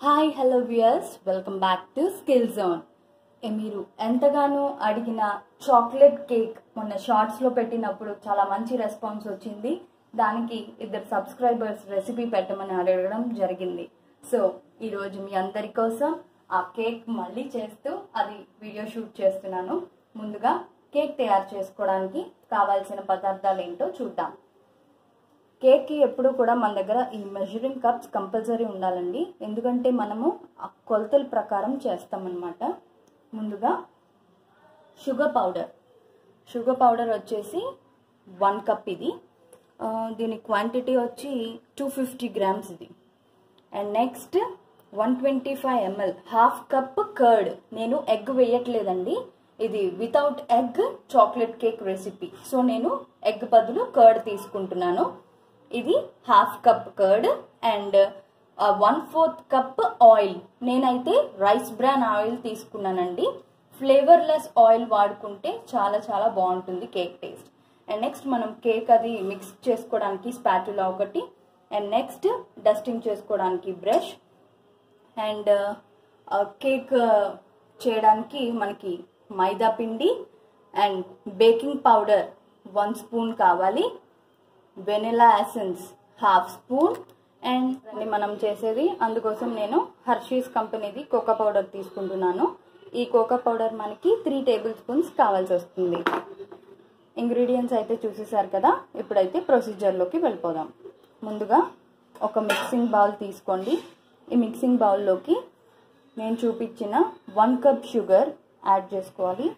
Hi hello viewers, welcome back to skill zone. మీరు ఎంతగానో అడిగిన చాక్లెట్ కేక్ మొన్న షార్ట్స్లో పెట్టినప్పుడు చాలా మంచి రెస్పాన్స్ వచ్చింది. దానికి ఇద్దరు సబ్స్క్రైబర్స్ రెసిపీ పెట్టమని అడగడం జరిగింది. సో ఈరోజు మీ అందరి కోసం ఆ కేక్ మళ్ళీ చేస్తూ అది వీడియో షూట్ చేస్తున్నాను. ముందుగా కేక్ తయారు చేసుకోవడానికి కావాల్సిన పదార్థాలు ఏంటో చూద్దాం. కేక్కి ఎప్పుడు కూడా మన దగ్గర ఈ మెజరింగ్ కప్స్ కంపల్సరీ ఉండాలండి, ఎందుకంటే మనము ఆ కొలతల ప్రకారం చేస్తామన్నమాట. ముందుగా షుగర్ పౌడర్ వచ్చేసి 1 కప్. ఇది దీని క్వాంటిటీ వచ్చి 250 గ్రామ్స్ ఇది. And next 125 ml half cup curd. నేను ఎగ్ వేయట్లేదండి, ఇది without egg chocolate cake recipe. So నేను ఎగ్ బదులు కర్డ్ తీసుకుంటున్నాను. ఇది half cup curd. And 1/4 cup oil. నేనైతే రైస్ బ్రాన్ ఆయిల్ తీసుకున్నానండి. ఫ్లేవర్లెస్ ఆయిల్ వాడుకుంటే చాలా చాలా బాగుంటుంది కేక్ టేస్ట్. అండ్ నెక్స్ట్ మనం కేక్ అది మిక్స్ చేసుకోవడానికి స్పాటులా ఒకటి. అండ్ నెక్స్ట్ డస్టింగ్ చేసుకోవడానికి బ్రష్. అండ్ కేక్ చేయడానికి మనకి మైదా పిండి అండ్ బేకింగ్ పౌడర్ 1 స్పూన్ కావాలి. Vanilla essence 1/2 spoon. అండ్ మనం చేసేది అందుకోసం నేను హర్షీస్ కంపెనీది కోకో పౌడర్ తీసుకుంటున్నాను. ఈ కోకో పౌడర్ మనకి 3 టేబుల్ స్పూన్స్ కావాల్సి వస్తుంది. ఇంగ్రీడియంట్స్ అయితే చూసేసారు కదా. ఇప్పుడైతే ప్రొసీజర్లోకి వెళ్ళిపోదాం. ముందుగా ఒక మిక్సింగ్ బౌల్ తీసుకోండి. ఈ మిక్సింగ్ బౌల్లోకి నేను చూపించిన 1 కప్ షుగర్ యాడ్ చేసుకోవాలి.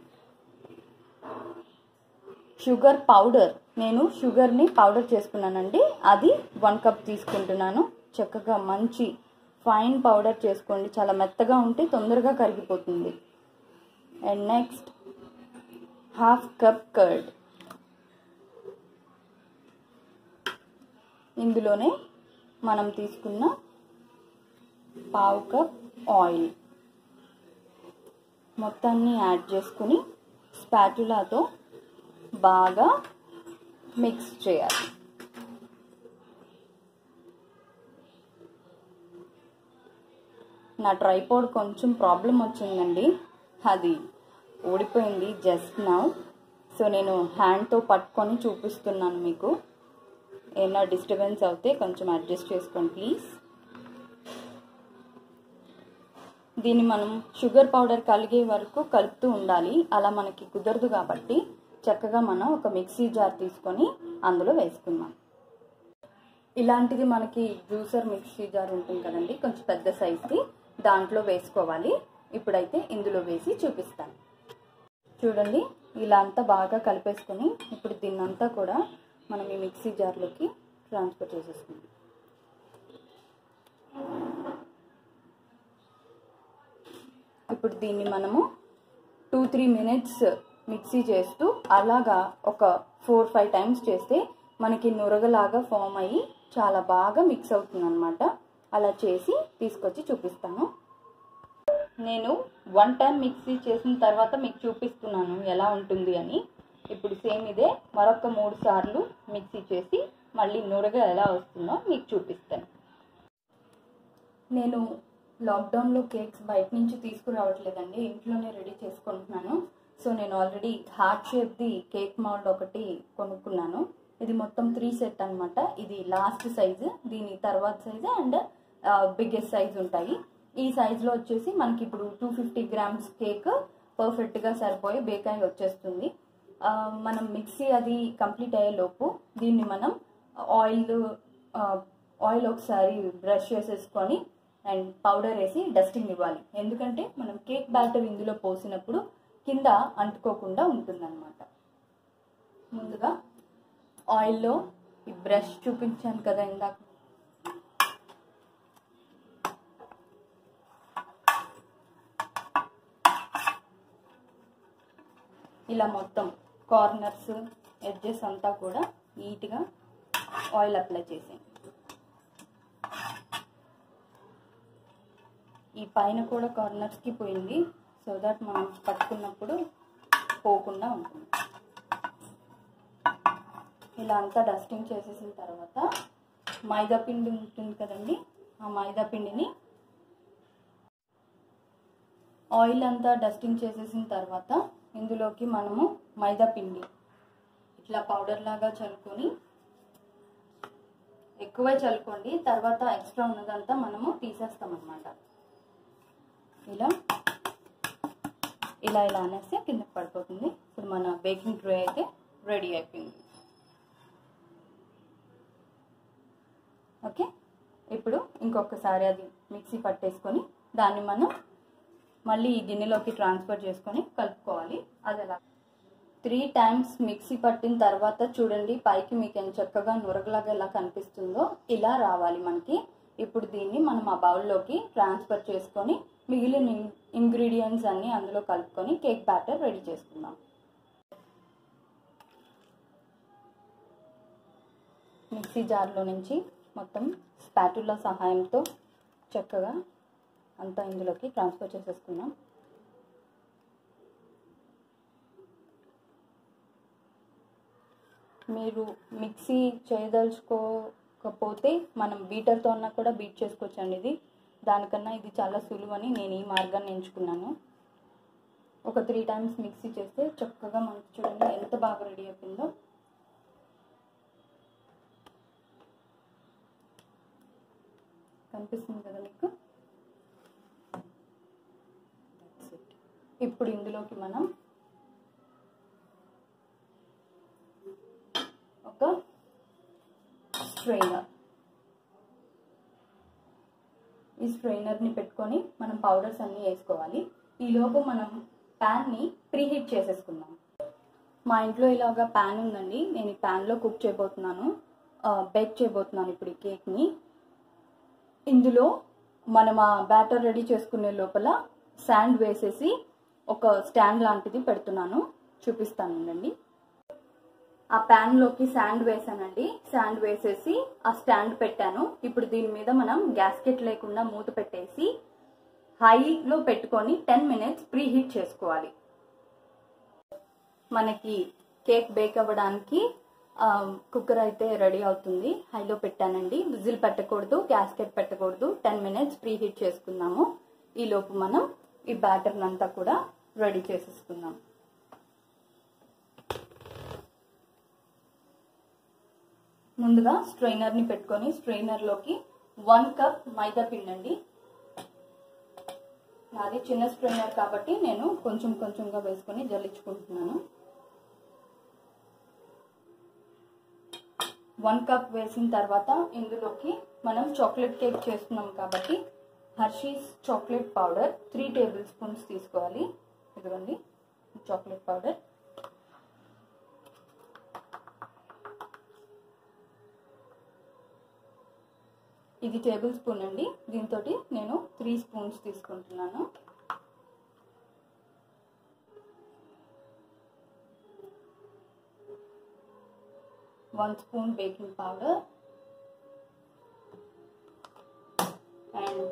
షుగర్ పౌడర్, నేను షుగర్ని పౌడర్ చేసుకున్నానండి, అది 1 కప్ తీసుకుంటున్నాను. చక్కగా మంచి ఫైన్ పౌడర్ చేసుకోండి, చాలా మెత్తగా ఉంటే తొందరగా కరిగిపోతుంది. And next half cup curd. ఇందులోనే మనం తీసుకున్న 1/2 కప్ ఆయిల్ మొత్తాన్ని యాడ్ చేసుకుని స్పాటులాతో బాగా మిక్స్ చేయాలి. నా ట్రైపాడ్ కొంచెం ప్రాబ్లం వచ్చిందండి, అది ఓడిపోయింది జస్ట్ నౌ. సో నేను హ్యాండ్తో పట్టుకొని చూపిస్తున్నాను మీకు. ఏమైనా డిస్టర్బెన్స్ అవుతే కొంచెం అడ్జస్ట్ చేసుకోండి ప్లీజ్. దీన్ని మనం షుగర్ పౌడర్ కలిగే వరకు కలుపుతూ ఉండాలి. అలా మనకి కుదరదు కాబట్టి చక్కగా మనం ఒక మిక్సీ జార్ తీసుకొని అందులో వేసుకుందాం. ఇలాంటిది మనకి జ్యూసర్ మిక్సీ జార్ ఉంటుంది కదండి, కొంచెం పెద్ద సైజ్ది, దాంట్లో వేసుకోవాలి. ఇప్పుడైతే ఇందులో వేసి చూపిస్తాను. చూడండి, ఇలా అంతా బాగా కలిపేసుకొని ఇప్పుడు దీన్నంతా కూడా మనం ఈ మిక్సీ జార్లోకి ట్రాన్స్ఫర్ చేసేసుకుందాం. ఇప్పుడు దీన్ని మనము 2-3 మినిట్స్ మిక్సీ చేస్తూ అలాగా ఒక 4-5 టైమ్స్ చేస్తే మనకి నురగలాగా ఫామ్ అయ్యి చాలా బాగా మిక్స్ అవుతుంది అనమాట. అలా చేసి తీసుకొచ్చి చూపిస్తాను. నేను 1 టైం మిక్సీ చేసిన తర్వాత మీకు చూపిస్తున్నాను ఎలా ఉంటుంది అని. ఇప్పుడు సేమ్ ఇదే మరొక 3 సార్లు మిక్సీ చేసి మళ్ళీ నురగ ఎలా వస్తుందో మీకు చూపిస్తాను. నేను లాక్డౌన్లో కేక్స్ బయట నుంచి తీసుకురావట్లేదండి, ఇంట్లోనే రెడీ చేసుకుంటున్నాను. సో నేను ఆల్రెడీ హార్ట్ షేప్ది కేక్ మౌల్డ్ ఒకటి కొనుక్కున్నాను. ఇది మొత్తం 3 సెట్ అనమాట. ఇది లాస్ట్ సైజు, దీని తర్వాత సైజు అండ్ బిగ్గెస్ట్ సైజు ఉంటాయి. ఈ సైజులో వచ్చేసి మనకి ఇప్పుడు 250 గ్రామ్స్ కేక్ పర్ఫెక్ట్గా సరిపోయి బేక్ అయి వచ్చేస్తుంది. మనం మిక్సీ అది కంప్లీట్ అయ్యేలోపు దీన్ని మనం ఆయిల్ ఒకసారి బ్రష్ చేసేసుకొని అండ్ పౌడర్ వేసి డస్టింగ్ ఇవ్వాలి. ఎందుకంటే మనం కేక్ బ్యాటర్ ఇందులో పోసినప్పుడు కింద అంటుకోకుండా ఉంటుందన్నమాట. ముందుగా ఆయిల్లో ఈ బ్రష్ చూపించాను కదా ఇందాక, ఇలా మొత్తం కార్నర్స్ ఎడ్జెస్ అంతా కూడా నీట్గా ఆయిల్ అప్లై చేసాను. ఈ పైన కూడా కార్నర్స్కి పోయింది, సో దట్ మనం పట్టుకున్నప్పుడు పోకుండా ఉంటుంది. ఇలా అంతా డస్టింగ్ చేసేసిన తర్వాత మైదా పిండి ఉంటుంది కదండి, ఆ మైదా పిండిని ఆయిల్ అంతా డస్టింగ్ చేసేసిన తర్వాత ఇందులోకి మనము మైదా పిండి ఇట్లా పౌడర్ లాగా చల్లుకొని, ఎక్కువే చల్లుకోండి, తర్వాత ఎక్స్ట్రా ఉన్నదంతా మనము తీసేస్తాం అన్నమాట. ఇలా ఇలా ఇలా అనేస్తే కిందకి పడిపోతుంది. ఇప్పుడు మన బేకింగ్ ట్రే అయితే రెడీ అయిపోయింది. ఓకే, ఇప్పుడు ఇంకొకసారి అది మిక్సీ పట్టేసుకొని దాన్ని మనం మళ్ళీ ఈ గిన్నెలోకి ట్రాన్స్ఫర్ చేసుకొని కలుపుకోవాలి. అది ఎలా 3 times మిక్సీ పట్టిన తర్వాత చూడండి, పైకి మీకు ఎంత చక్కగా నురగలాగా ఎలా కనిపిస్తుందో ఇలా రావాలి మనకి. ఇప్పుడు దీన్ని మనం ఆ బౌల్లోకి ట్రాన్స్ఫర్ చేసుకొని మిగిలిన ఇంగ్రీడియంట్స్ అన్నీ అందులో కలుపుకొని కేక్ బ్యాటర్ రెడీ చేసుకుందాం. మిక్సీ జార్లో నుంచి మొత్తం స్పాటులా సహాయంతో చక్కగా అంతా ఇందులోకి ట్రాన్స్ఫర్ చేసేసుకుందాం. మీరు మిక్సీ చేయదలుచుకోకపోతే మనం బీటర్తో అన్నా కూడా బీట్ చేసుకోవచ్చండి. దానికన్నా ఇది చాలా సులువని నేను ఈ మార్గాన్ని ఎంచుకున్నాను. ఒక 3 times మిక్సీ చేస్తే చక్కగా మనకు చూడండి ఎంత బాగా రెడీ అయిపోయిందో. కనిపిస్తుంది కదా మీకు. ఇప్పుడు ఇందులోకి మనం ఒక స్ట్రైనర్, ఈ స్ట్రైనర్ని పెట్టుకొని మనం పౌడర్స్ అన్నీ వేసుకోవాలి. ఈలోపు మనం ప్యాన్ని ప్రీహీట్ చేసేసుకుందాం. మా ఇంట్లో ఇలాగా ప్యాన్ ఉందండి, నేను ఈ ప్యాన్లో కుక్ చేయబోతున్నాను, బేక్ చేయబోతున్నాను ఇప్పుడు ఈ కేక్ని. ఇందులో మనం ఆ బ్యాటర్ రెడీ చేసుకునే లోపల శాండ్ వేసేసి ఒక స్టాండ్ లాంటిది పెడుతున్నాను, చూపిస్తానండి. ఆ ప్యాన్లోకి శాండ్ వేసానండి, శాండ్ వేసేసి ఆ స్టాండ్ పెట్టాను. ఇప్పుడు దీని మీద మనం గ్యాస్కెట్ లేకుండా మూత పెట్టేసి హైలో పెట్టుకొని 10 minutes ప్రీహీట్ చేసుకోవాలి. మనకి కేక్ బేక్ అవ్వడానికి కుక్కర్ అయితే రెడీ అవుతుంది. హైలో పెట్టానండి, విజిల్ పెట్టకూడదు, గ్యాస్కెట్ పెట్టకూడదు. 10 minutes ప్రీహీట్ చేసుకుందాము. ఈలోపు మనం ఈ బ్యాటర్ని అంతా కూడా రెడీ చేసేసుకుందాం. ముందుగా స్ట్రైనర్ని పెట్టుకొని స్ట్రైనర్లోకి 1 cup మైదా పిండి అండి. నాది చిన్న స్ట్రైనర్ కాబట్టి నేను కొంచెం కొంచెంగా వేసుకొని జల్లించుకుంటున్నాను. 1 cup వేసిన తర్వాత ఇందులోకి మనం చాక్లెట్ కేక్ చేస్తున్నాం కాబట్టి హర్షీస్ చాక్లెట్ పౌడర్ 3 tablespoons తీసుకోవాలి. ఇదిగోండి చాక్లెట్ పౌడర్. ఇది టేబుల్ స్పూన్ అండి, దీంతో నేను 3 spoons తీసుకుంటున్నాను. One spoon baking powder and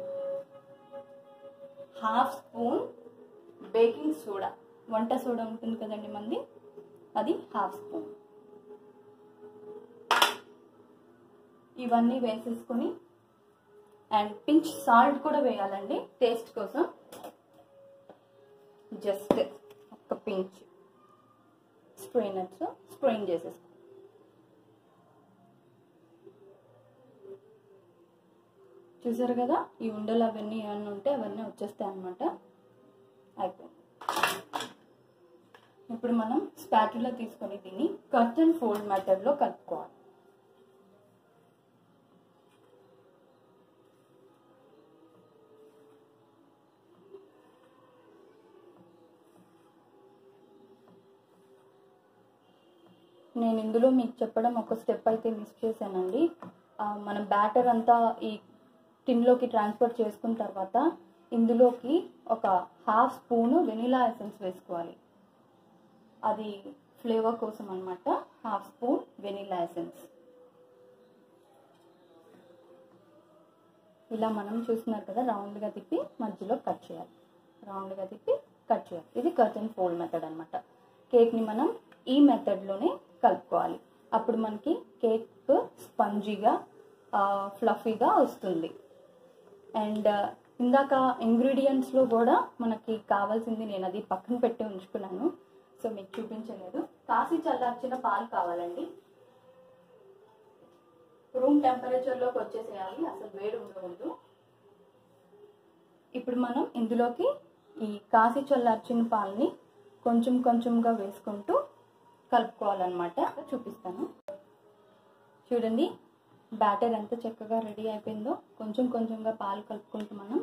1/2 spoon baking soda. వంట సోడా ఉంటుంది కదండి మంది, అది 1/2 spoon. ఇవన్నీ వేసేసుకొని అండ్ పించ్ సాల్ట్ కూడా వేయాలండి టేస్ట్ కోసం. జస్ట్ ఒక పించ్ స్ట్రైనర్తో స్ట్రెయిన్ చేసేసుకో. చూసారు కదా, ఈ ఉండలు అవన్నీ ఏమన్నా ఉంటే అవన్నీ వచ్చేస్తాయి అన్నమాట. అయిపోయింది. ఇప్పుడు మనం స్పాటులా తీసుకొని దీన్ని కట్ అండ్ ఫోల్డ్ మెథడ్లో కలుపుకోవాలి. నేను ఇందులో మీకు చెప్పడం ఒక స్టెప్ అయితే మిస్ చేశానండి. మనం బ్యాటర్ అంతా ఈ టిన్లోకి ట్రాన్స్ఫర్ చేసుకున్న తర్వాత ఇందులోకి ఒక 1/2 spoon వెనిలా ఎసెన్స్ వేసుకోవాలి. అది ఫ్లేవర్ కోసం అన్నమాట. 1/2 spoon వెనిలా ఎసెన్స్. ఇలా మనం చూస్తున్నారు కదా, రౌండ్గా తిప్పి మధ్యలో కట్ చేయాలి, రౌండ్గా తిప్పి కట్ చేయాలి. ఇది కట్ అండ్ ఫోల్డ్ మెథడ్ అనమాట. కేక్ని మనం ఈ మెథడ్లోనే కలుపుకోవాలి. అప్పుడు మనకి కేక్ స్పంజీగా ఫ్లఫీగా వస్తుంది. అండ్ ఇందాక ఇంగ్రీడియంట్స్లో కూడా మనకి కావాల్సింది నేను అది పక్కన పెట్టి ఉంచుకున్నాను, సో మీకు చూపించలేదు. కాసి చల్లార్చిన పాలు కావాలండి. రూమ్ టెంపరేచర్లోకి వచ్చేసేయాలి, అసలు వేడి ఉండకూడదు. ఇప్పుడు మనం ఇందులోకి ఈ కాసి చల్లార్చిన పాలని కొంచెం కొంచెంగా వేసుకుంటూ కలుపుకోవాలన్నమాట. చూపిస్తాను చూడండి, బ్యాటర్ ఎంత చక్కగా రెడీ అయిపోయిందో. కొంచెం కొంచెంగా పాలు కలుపుకుంటూ మనం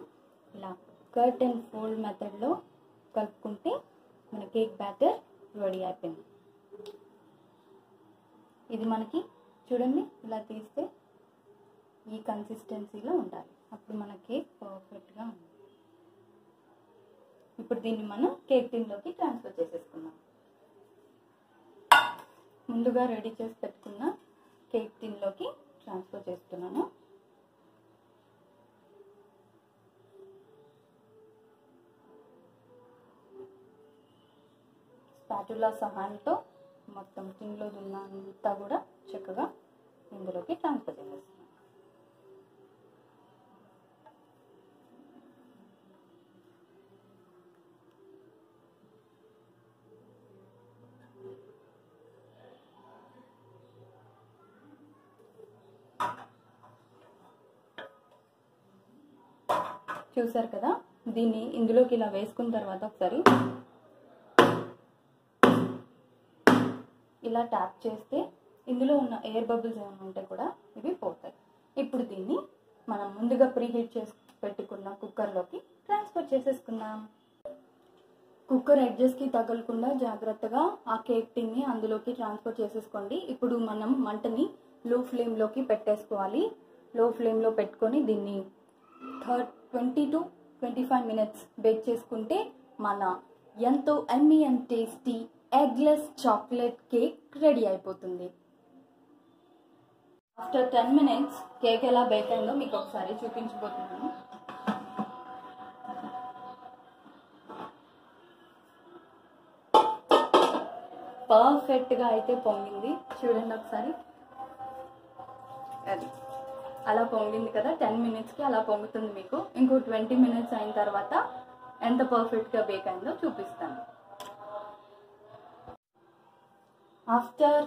ఇలా కట్ అండ్ ఫోల్డ్ మెథడ్లో కలుపుకుంటే మన కేక్ బ్యాటర్ రెడీ అయిపోయింది. ఇది మనకి చూడండి ఇలా తీస్తే ఈ కన్సిస్టెన్సీలో ఉండాలి, అప్పుడు మన కేక్ పర్ఫెక్ట్గా ఉంది. ఇప్పుడు దీన్ని మనం కేక్ టిన్లోకి ట్రాన్స్ఫర్ చేసేసుకుందాం. ముందుగా రెడీ చేసి పెట్టుకున్న కేక్ టిన్లోకి ట్రాన్స్ఫర్ చేస్తున్నాను. స్పాటులా సహాయంతో మొత్తం టిన్లో ఉన్నంతా కూడా చక్కగా ఇందులోకి ట్రాన్స్ఫర్ చేసేస్తున్నాను. చూసారు కదా, దీన్ని ఇందులోకి ఇలా వేసుకున్న తర్వాత ఒకసారి ఇలా ట్యాప్ చేస్తే ఇందులో ఉన్న ఎయిర్ బబుల్స్ ఏమైనా ఉంటే కూడా ఇవి పోతాయి. ఇప్పుడు దీన్ని మనం ముందుగా ప్రీహీట్ చేసి పెట్టుకున్న కుక్కర్లోకి ట్రాన్స్ఫర్ చేసేసుకుందాం. కుక్కర్ ఎడ్జెస్కి తగలకుండా జాగ్రత్తగా ఆ కేక్ టిన్ని అందులోకి ట్రాన్స్ఫర్ చేసేసుకోండి. ఇప్పుడు మనం మంటని లో ఫ్లేమ్లోకి పెట్టేసుకోవాలి. లో ఫ్లేమ్లో పెట్టుకొని దీన్ని 20 to 25 minutes బేక్ చేసుకుంటే మన ఎంతో యమ్మీ and tasty eggless chocolate cake ready అయిపోతుంది. ఆఫ్టర్ 10 minutes కేక్ ఎలా బేక్ అయిందో మీకు ఒకసారి చూపించబోతున్నాను. పర్ఫెక్ట్గా అయితే పొంగింది, చూడండి ఒకసారి. అది అలా పొంగింది కదా, 10 minutesకి అలా పొంగుతుంది మీకు. ఇంకో 20 minutes అయిన తర్వాత ఎంత పర్ఫెక్ట్గా బేక్ అయిందో చూపిస్తాను. ఆఫ్టర్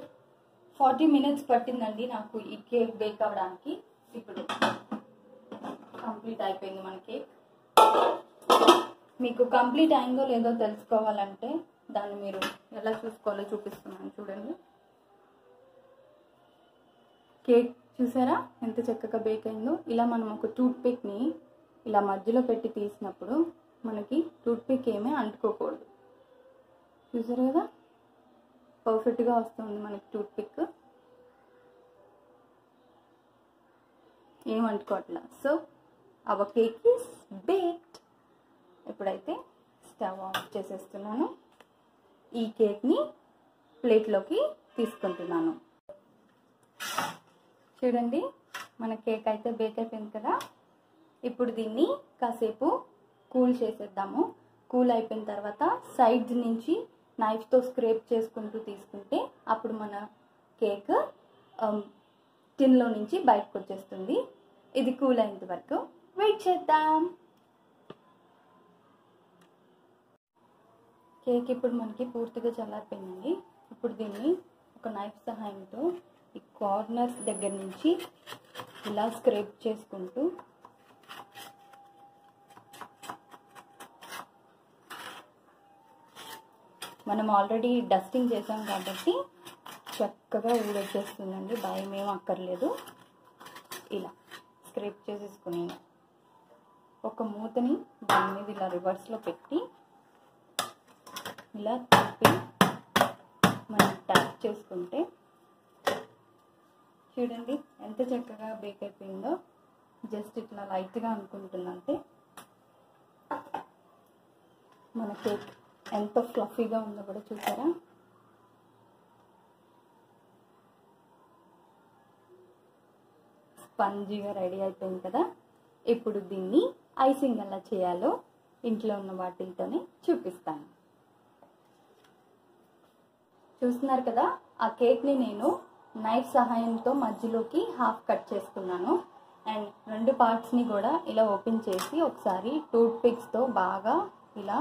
40 minutes పట్టిందండి నాకు ఈ కేక్ బేక్ అవ్వడానికి. ఇప్పుడు కంప్లీట్ అయిపోయింది మన కేక్. మీకు కంప్లీట్ అయిందో లేదో తెలుసుకోవాలంటే దాన్ని మీరు ఎలా చూసుకోవాలో చూపిస్తున్నాను చూడండి. కేక్ చూసారా ఎంత చక్కగా బేక్ అయిందో. ఇలా మనం ఒక టూత్ పిక్ని ఇలా మధ్యలో పెట్టి తీసినప్పుడు మనకి టూత్ పిక్ ఏమీ అంటుకోకూడదు. చూసారు కదా, పర్ఫెక్ట్గా వస్తుంది మనకి టూత్ పిక్, ఏం అంటుకోవట్లా. So our cake is baked. ఇప్పుడైతే స్టవ్ ఆఫ్ చేసేస్తున్నాను. ఈ కేక్ని ప్లేట్లోకి తీసుకుంటున్నాను. చూడండి మన కేక్ అయితే బేక్ అయిపోయింది కదా. ఇప్పుడు దీన్ని కాసేపు కూల్ చేసేద్దాము. కూల్ అయిపోయిన తర్వాత సైడ్స్ నుంచి నైఫ్తో స్క్రేప్ చేసుకుంటూ తీసుకుంటే అప్పుడు మన కేక్ టిన్లో నుంచి బయటకు వచ్చేస్తుంది. ఇది కూల్ అయ్యేంత వరకు వెయిట్ చేద్దాం. కేక్ ఇప్పుడు మనకి పూర్తిగా చల్లారిపోయిందండి. ఇప్పుడు దీన్ని ఒక నైఫ్ సహాయంతో ఈ కార్నర్స్ దగ్గర నుంచి ఇలా స్క్రేప్ చేసుకుంటూ మనం ఆల్రెడీ డస్టింగ్ చేసాం కాబట్టి చక్కగా ఊడొచ్చేస్తుందండి, భయం ఏం అక్కర్లేదు. ఇలా స్క్రేప్ చేసేసుకుని ఒక మూతని దాని మీద ఇలా రివర్స్లో పెట్టి ఇలా తిప్పి మనం ట్యాప్ చేసుకుంటే చూడండి ఎంత చక్కగా బేక్ అయిపోయిందో. జస్ట్ ఇట్లా లైట్గా అనుకుంటుందంటే మన కేక్ ఎంత ఫ్లఫీగా ఉందో కూడా చూసారా. స్పంజీగా రెడీ అయిపోయింది కదా. ఇప్పుడు దీన్ని ఐసింగ్ ఎలా చేయాలో ఇంట్లో ఉన్న వాటితోనే చూపిస్తాను. చూస్తున్నారు కదా, ఆ కేక్ని నేను నైఫ్ సహాయంతో మధ్యలోకి హాఫ్ కట్ చేసుకున్నాను. అండ్ రెండు పార్ట్స్ని కూడా ఇలా ఓపెన్ చేసి ఒకసారి టూత్ పిక్స్తో బాగా ఇలా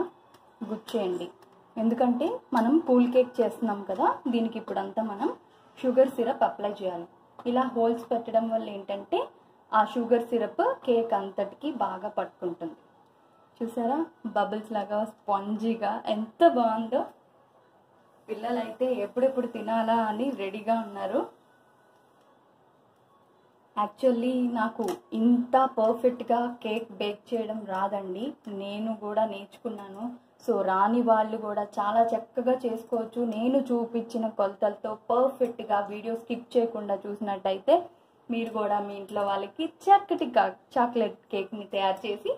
గుచ్చేయండి. ఎందుకంటే మనం కూల్ కేక్ చేస్తున్నాం కదా, దీనికి ఇప్పుడంతా మనం షుగర్ సిరప్ అప్లై చేయాలి. ఇలా హోల్స్ పెట్టడం వల్ల ఏంటంటే ఆ షుగర్ సిరప్ కేక్ అంతటికి బాగా పట్టుకుంటుంది. చూసారా, బబుల్స్ లాగా స్పాంజీగా ఎంత బాగుందో. పిల్లలైతే ఎప్పుడెప్పుడు తినాలా అని రెడీగా ఉన్నారు. యాక్చువల్లీ నాకు ఇంత పర్ఫెక్ట్గా కేక్ బేక్ చేయడం రాదండి, నేను కూడా నేర్చుకున్నాను. సో రాని వాళ్ళు కూడా చాలా చక్కగా చేసుకోవచ్చు. నేను చూపించిన కొలతలతో పర్ఫెక్ట్గా వీడియో స్కిప్ చేయకుండా చూసినట్టయితే మీరు కూడా మీ ఇంట్లో వాళ్ళకి చక్కటి చాక్లెట్ కేక్ని తయారు చేసి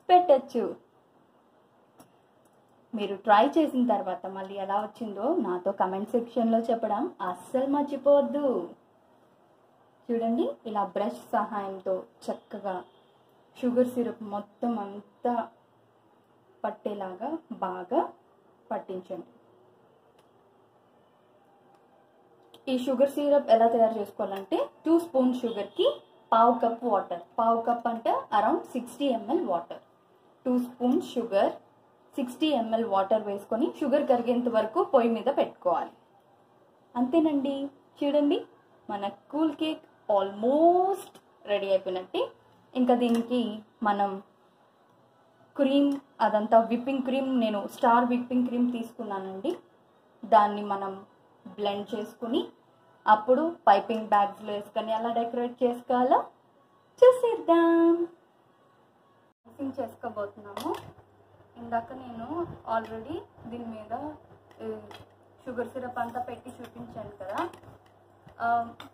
పెట్టచ్చు. మీరు ట్రై చేసిన తర్వాత మళ్ళీ ఎలా వచ్చిందో నాతో కమెంట్ సెక్షన్లో చెప్పడం అస్సలు మర్చిపోవద్దు. చూడండి, ఇలా బ్రష్ సహాయంతో చక్కగా షుగర్ సిరప్ మొత్తం అంతా పట్టేలాగా బాగా పట్టించండి. ఈ షుగర్ సిరప్ ఎలా తయారు చేసుకోవాలంటే 2 స్పూన్ షుగర్కి 1/2 కప్ వాటర్, 1/2 కప్ అంటే around 60 ml water. 2 spoon sugar, 60 ml water వేసుకొని షుగర్ కరిగేంత వరకు పొయ్యి మీద పెట్టుకోవాలి. అంతేనండి. చూడండి, మన కూల్ కేక్ ఆల్మోస్ట్ రెడీ అయిపోయినట్టే. ఇంకా దీనికి మనం క్రీమ్, అదంతా విప్పింగ్ క్రీమ్, నేను స్టార్ విప్పింగ్ క్రీమ్ తీసుకున్నానండి. దాన్ని మనం బ్లెండ్ చేసుకుని అప్పుడు పైపింగ్ బ్యాగ్స్లో వేసుకొని ఎలా డెకరేట్ చేసుకోవాలో చూసేద్దాం. మిక్సింగ్ చేసుకోబోతున్నాము. ఇందాక నేను ఆల్రెడీ దీని మీద షుగర్ సిరప్ అంతా పెట్టి చూపించాను కదా.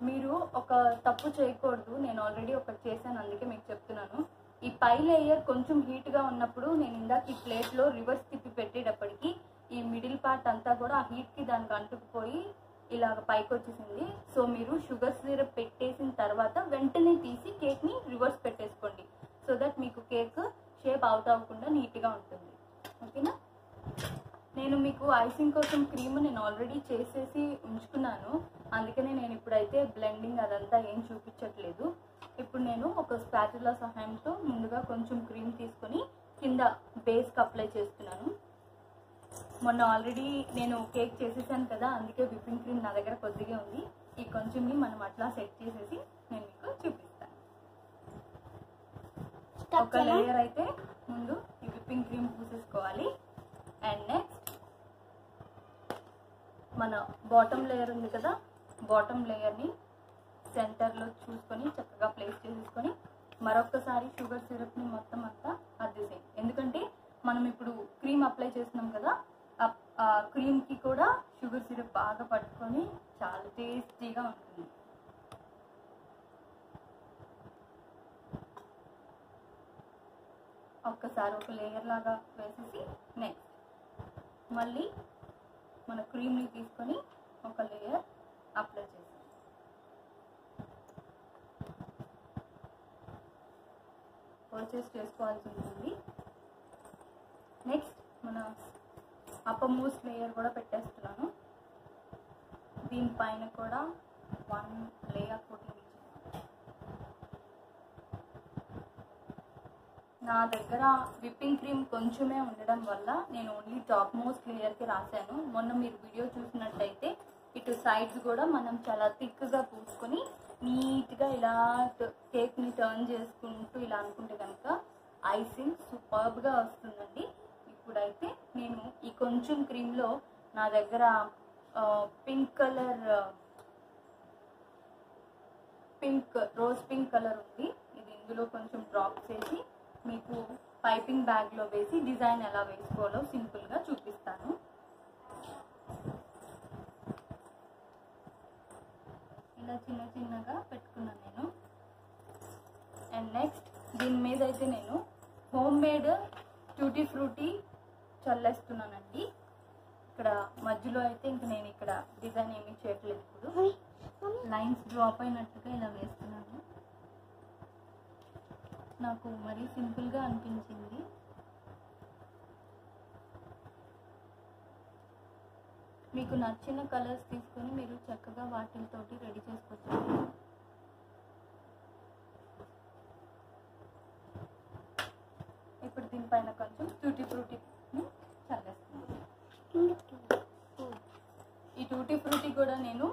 మీరు ఒక తప్పు చేయకూడదు, నేను ఆల్రెడీ ఒకటి చేశాను, అందుకే మీకు చెప్తున్నాను. ఈ పై లేయర్ కొంచెం హీట్గా ఉన్నప్పుడు నేను ఇందాక ఈ ప్లేట్లో రివర్స్ తిప్పి పెట్టేటప్పటికి ఈ మిడిల్ పార్ట్ అంతా కూడా ఆ హీట్కి దానికి అంటుకుపోయి ఇలాగ పైకి వచ్చేసింది. సో మీరు షుగర్ సిరప్ పెట్టేసిన తర్వాత వెంటనే తీసి కేక్ని రివర్స్ పెట్టేసుకోండి. సో దట్ మీకు కేక్ షేప్ అవుట్ అవ్వకుండా నీట్గా ఉంటుంది. ఓకేనా. నేను మీకు ఐసింగ్ కోసం క్రీమ్ నేను ఆల్రెడీ చేసేసి ఉంచుకున్నాను, అందుకనే నేను ఇప్పుడైతే బ్లెండింగ్ అదంతా ఏం చూపించట్లేదు. ఇప్పుడు నేను ఒక స్పాచులా సహాయంతో ముందుగా కొంచెం క్రీమ్ తీసుకొని కింద బేస్కి అప్లై చేస్తున్నాను. మొన్న ఆల్రెడీ నేను కేక్ చేసేసాను కదా, అందుకే విప్పింగ్ క్రీమ్ నా దగ్గర కొద్దిగా ఉంది. ఈ కొంచెంని మనం అట్లా సెట్ చేసేసి నేను మీకు చూపిస్తాను. ఒక లేయర్ అయితే ముందు ఈ విప్పింగ్ క్రీమ్ పూసేసుకోవాలి. అండ్ నెక్స్ట్ మన బాటమ్ లేయర్ ఉంది కదా, బాటమ్ లేయర్ని సెంటర్లో చూసుకొని చక్కగా ప్లేస్ చేసేసుకొని మరొకసారి షుగర్ సిరప్ని మొత్తం అంతా అద్దేసేయండి. ఎందుకంటే మనం ఇప్పుడు క్రీమ్ అప్లై చేస్తున్నాం కదా, ఆ క్రీమ్కి కూడా షుగర్ సిరప్ బాగా పట్టుకొని చాలా టేస్టీగా ఉంటుంది. ఒక్కసారి ఒక లేయర్ లాగా వేసేసి నెక్స్ట్ మళ్ళీ మన క్రీమ్ని తీసుకొని ఒక లేయర్ అప్లై చేసి పర్చేస్ చేసుకోవాల్సి ఉంటుంది. నెక్స్ట్ మన అప్పర్ మోస్ట్ లేయర్ కూడా పెట్టేస్తున్నాను. దీనిపైన కూడా 1 లేయర్ కోటింగ్ ఇచ్చాను. నా దగ్గర విప్పింగ్ క్రీమ్ కొంచెమే ఉండడం వల్ల నేను ఓన్లీ టాప్ మోస్ట్ లేయర్కి రాశాను. మొన్న మీరు వీడియో చూసినట్టయితే ఇటు సైడ్స్ కూడా మనం చాలా థిక్గా పూసుకొని నీట్గా ఇలా కేక్ని టర్న్ చేసుకుంటూ ఇలా అనుకుంటే కనుక ఐసింగ్ సూపర్బ్గా వస్తుందండి. ఇప్పుడైతే నేను ఈ కొంచెం క్రీమ్లో నా దగ్గర రోజ్ పింక్ కలర్ ఉంది. ఇది ఇందులో కొంచెం డ్రాప్ చేసి మీకు పైపింగ్ బ్యాగ్లో వేసి డిజైన్ ఎలా వేసుకోవాలో సింపుల్గా చూపిస్తాను. ఇలా చిన్న చిన్నగా పెట్టుకున్నాను నేను. అండ్ నెక్స్ట్ దీని మీద అయితే నేను హోమ్ మేడ్ ట్యూటీ ఫ్రూటీ చల్లేస్తున్నానండి. ఇక్కడ మధ్యలో అయితే ఇంక నేను ఇక్కడ డిజైన్ ఏమీ చేయట్లేదు. ఇప్పుడు లైన్స్ డ్రాప్ అయినట్టుగా ఇలా వేస్తున్నాను. నాకు మరీ సింపుల్గా అనిపించింది. మీకు నచ్చిన కలర్స్ తీసుకొని మీరు చక్కగా వాటితోటి రెడీ చేసుకోవచ్చు. దీనిపైన కొంచెం టూటీ ఫ్రూటీని చల్లేస్తున్నాను. ఈ టూటీ ఫ్రూటీ కూడా నేను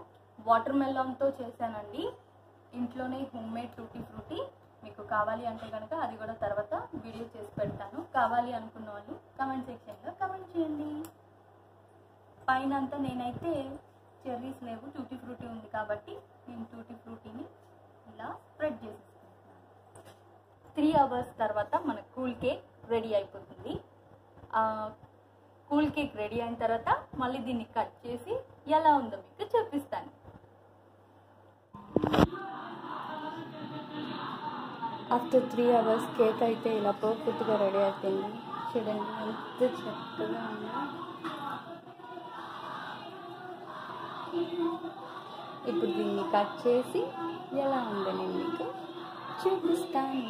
వాటర్ మెలాన్తో చేశానండి. ఇంట్లోనే హోమ్ మేడ్ టూటీ ఫ్రూటీ. మీకు కావాలి అంటే కనుక అది కూడా తర్వాత వీడియో చేసి పెడతాను. కావాలి అనుకున్న వాళ్ళు కామెంట్ సెక్షన్లో కామెంట్ చేయండి. పైన అంతా నేనైతే చెర్రీస్ లేవు, టూటీ ఫ్రూటీ ఉంది కాబట్టి నేను టూటీ ఫ్రూటీని ఇలా స్ప్రెడ్ చేసేసుకుంటున్నాను. 3 అవర్స్ తర్వాత మన కూల్ కేక్ రెడీ అయిపోతుంది. కూల్ కేక్ రెడీ అయిన తర్వాత మళ్ళీ దీన్ని కట్ చేసి ఎలా ఉందో మీకు చూపిస్తాను. ఆఫ్టర్ 3 అవర్స్ కేక్ అయితే ఇలా పర్ఫెక్ట్గా రెడీ అయిపోయింది. చూడండి ఎంత చక్కగా ఉందో. ఇప్పుడు దీన్ని కట్ చేసి ఎలా ఉందో నేను మీకు చూపిస్తాను.